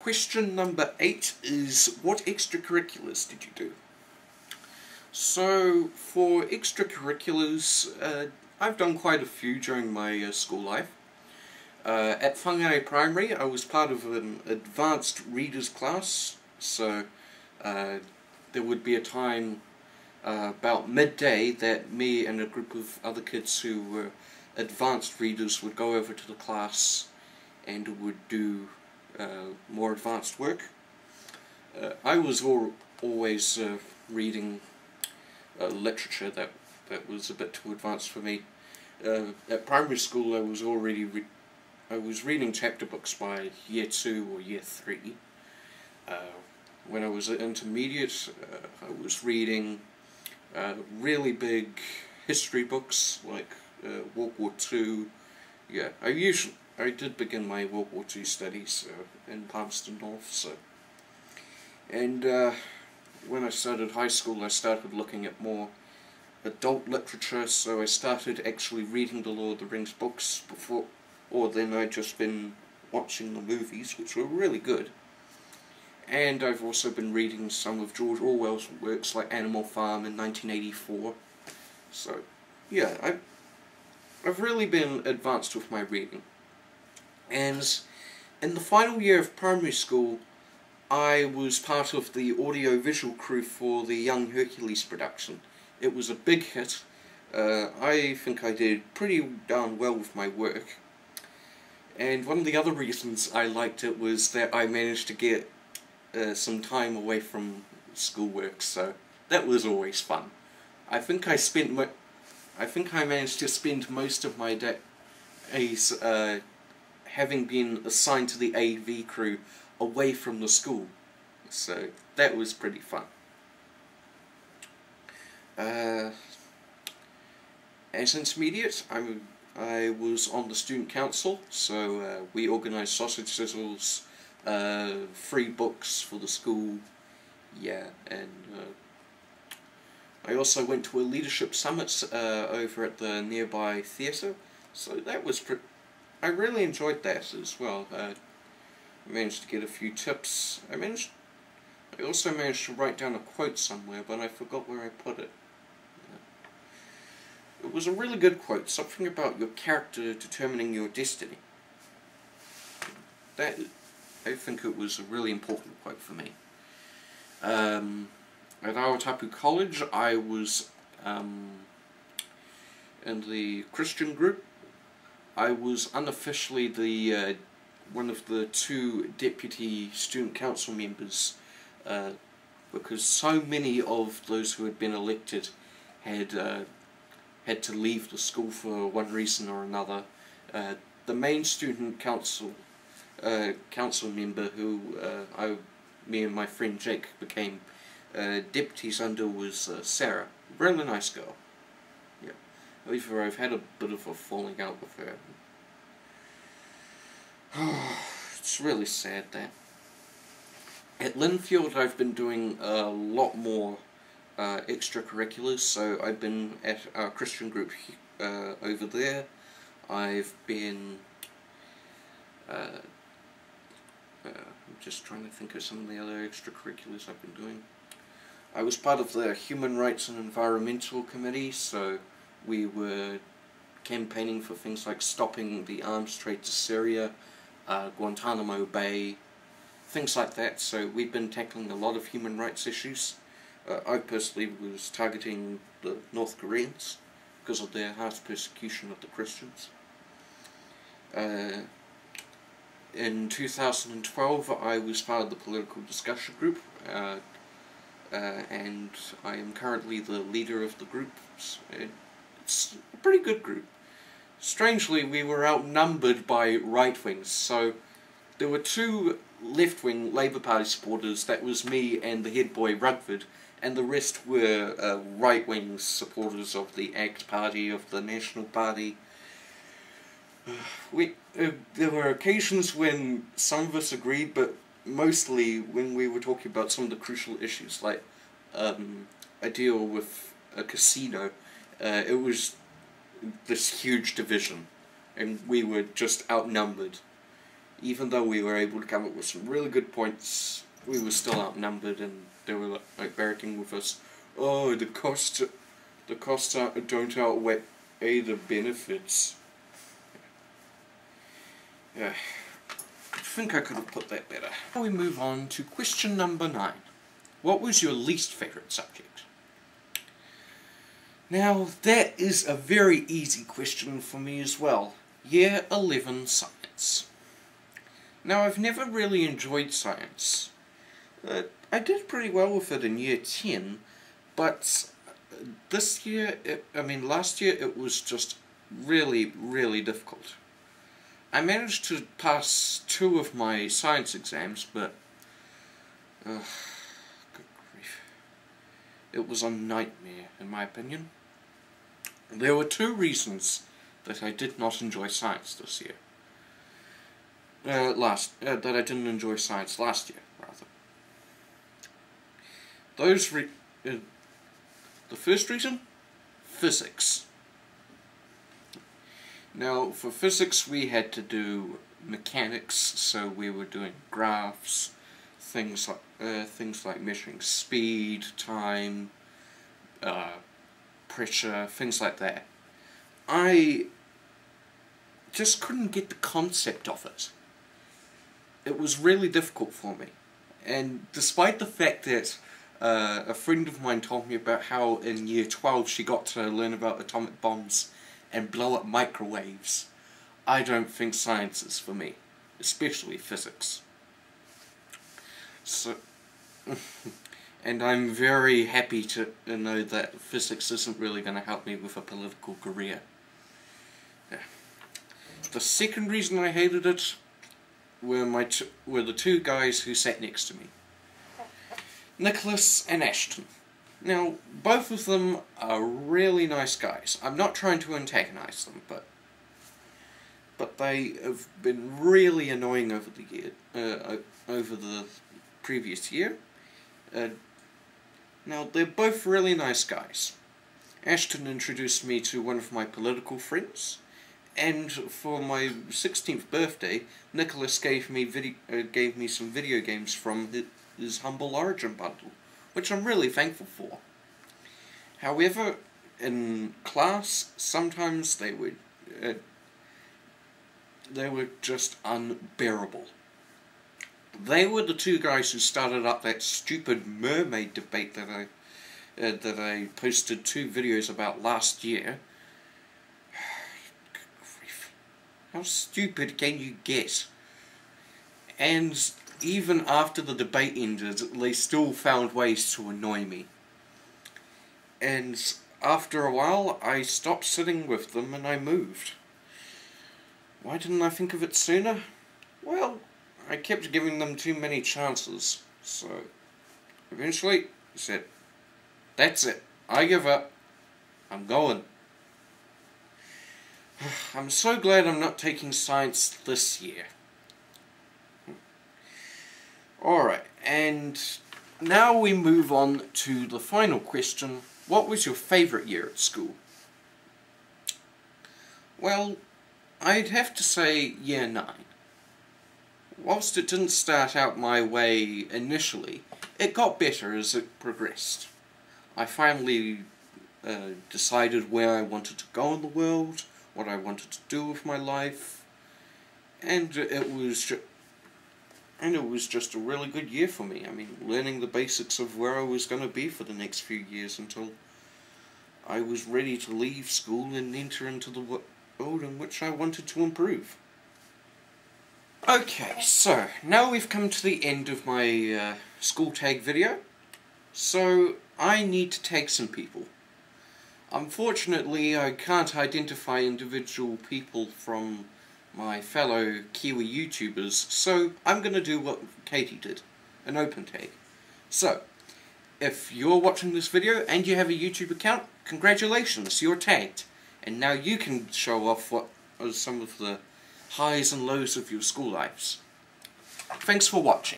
Question number 8 is, what extracurriculars did you do? So, for extracurriculars, I've done quite a few during my school life. At Whangarei Primary, I was part of an advanced readers class, so there would be a time about midday that me and a group of other kids who were advanced readers would go over to the class and would do more advanced work. I was always reading literature that was a bit too advanced for me. At primary school, I was reading chapter books by year 2 or year 3. When I was at intermediate, I was reading really big history books like World War II. Yeah, I did begin my World War II studies in Palmerston North, so. And when I started high school, I started looking at more adult literature, so I started actually reading the Lord of the Rings books before, or then I'd just been watching the movies, which were really good. And I've also been reading some of George Orwell's works like Animal Farm in 1984. So, yeah, I've really been advanced with my reading. And in the final year of primary school, I was part of the audio-visual crew for the Young Hercules production. It was a big hit. I think I did pretty darn well with my work. And one of the other reasons I liked it was that I managed to get some time away from schoolwork, so that was always fun. I think I managed to spend most of my days having been assigned to the AV crew away from the school, so that was pretty fun. As intermediate, I was on the student council, so we organised sausage sizzles, free books for the school, yeah, and I also went to a leadership summit over at the nearby theatre, so that was I really enjoyed that as well. I managed to get a few tips. I also managed to write down a quote somewhere, but I forgot where I put it. It was a really good quote, something about your character determining your destiny. I think it was a really important quote for me. At Awatapu College, I was in the Christian group. I was unofficially the one of the 2 deputy student council members, because so many of those who had been elected had to leave the school for one reason or another. The main student council member who me and my friend Jake became deputies under was Sarah. Really nice girl. Yeah. However, I've had a bit of a falling out with her. It's really sad that. At Linfield, I've been doing a lot more extracurriculars, so I've been at our Christian group over there. I've been I'm just trying to think of some of the other extracurriculars I've been doing. I was part of the Human Rights and Environmental Committee, so we were campaigning for things like stopping the arms trade to Syria, Guantanamo Bay, things like that. So we've been tackling a lot of human rights issues. I personally was targeting the North Koreans because of their harsh persecution of the Christians. In 2012, I was part of the political discussion group, and I am currently the leader of the group. It's a pretty good group. Strangely, we were outnumbered by right-wings, so there were 2 left-wing Labour Party supporters, that was me and the head boy Rutherford, and the rest were right-wing supporters of the ACT Party, of the National Party. There were occasions when some of us agreed, but mostly when we were talking about some of the crucial issues, like a deal with a casino, it was this huge division, and we were just outnumbered. Even though we were able to come up with some really good points, we were still outnumbered, and they were like barracking with us. Oh, the costs don't outweigh the benefits. Yeah, I think I could have put that better. Now we move on to question number 9. What was your least favourite subject? Now, that is a very easy question for me as well. Year 11 Science. Now, I've never really enjoyed science. I did pretty well with it in Year 10, but this year, last year, it was just really, really difficult. I managed to pass 2 of my science exams, but good grief. It was a nightmare, in my opinion. There were 2 reasons that I did not enjoy science this year. That I didn't enjoy science last year, rather. The first reason? Physics. Now, for physics we had to do mechanics, so we were doing graphs, things like measuring speed, time, pressure, things like that. I just couldn't get the concept of it. It was really difficult for me. And despite the fact that a friend of mine told me about how in Year 12 she got to learn about atomic bombs and blow up microwaves, I don't think science is for me, especially physics. So, and I'm very happy to know that physics isn't really going to help me with a political career. Yeah. The second reason I hated it were the 2 guys who sat next to me, Nicholas and Ashton. Now, both of them are really nice guys. I'm not trying to antagonize them, but they have been really annoying over the previous year. Now, they're both really nice guys. Ashton introduced me to one of my political friends, and for my 16th birthday, Nicholas gave me some video games from his Humble Origin bundle, which I'm really thankful for. However, in class, sometimes they were just unbearable. They were the 2 guys who started up that stupid mermaid debate that I posted 2 videos about last year. How stupid can you get? And even after the debate ended, they still found ways to annoy me. And after a while, I stopped sitting with them and I moved. Why didn't I think of it sooner? Well, I kept giving them too many chances, so eventually I said, that's it, I give up, I'm going. I'm so glad I'm not taking science this year. Alright, and now we move on to the final question. What was your favourite year at school? Well, I'd have to say Year 9. Whilst it didn't start out my way initially, it got better as it progressed. I finally decided where I wanted to go in the world, what I wanted to do with my life, and it was just a really good year for me. I mean, learning the basics of where I was going to be for the next few years until I was ready to leave school and enter into the world in which I wanted to improve. Okay, so now we've come to the end of my school tag video, so I need to tag some people. Unfortunately, I can't identify individual people from my fellow Kiwi YouTubers, so I'm going to do what Katie did, an open tag. So, if you're watching this video and you have a YouTube account, congratulations, you're tagged. And now you can show off what are some of the highs and lows of your school lives. Thanks for watching.